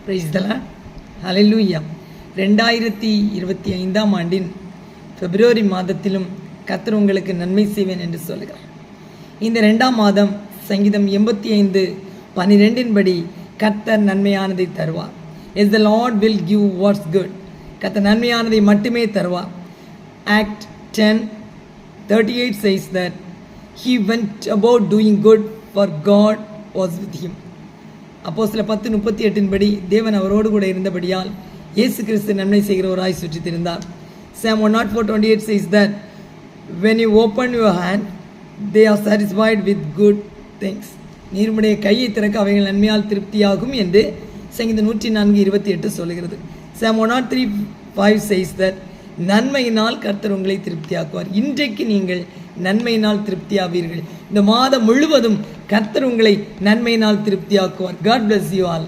Praise the Lord. ஹல்லேலூயா. 2025ஆம் ஆண்டின் பிப்ரவரி மாதத்திலும் கர்த்தர் உங்களுக்கு நன்மை செய்வேன் என்று சொல்கிறார். இந்த 2ஆம் மாதம் சங்கீதம் 85:12 படி கர்த்தர் நன்மையானதை தருவார். As the Lord will give what's good. கர்த்தர் நன்மையானதை மட்டுமே தருவார். Act 10:38 says that he went about doing good for God was with him. அப்போஸ்தலர் 10:38 படி தேவன் அவரோடு கூட இருந்தபடியால் இயேசு கிறிஸ்து நன்மை செய்கிறவராய் சுற்றித் திரிந்தார். Psalm 104:28 says that when you open your hand they are satisfied with good things. நீருடைய கையை திறக்க அவைகள் நன்மையால் திருப்தியாகும் என்று சங்கீதம் 104:28 சொல்கிறது. Psalm 103:5 says that நன்மையினால் கர்த்தர் உங்களை திருப்தியாக்குவார். இன்றைக்கு நீங்கள் நன்மையினால் திருப்தியாவீர்கள். இந்த மாதம் முழுவதும் கர்த்தர் உங்களை நன்மையினால் திருப்தியாக்குவார். God bless you all.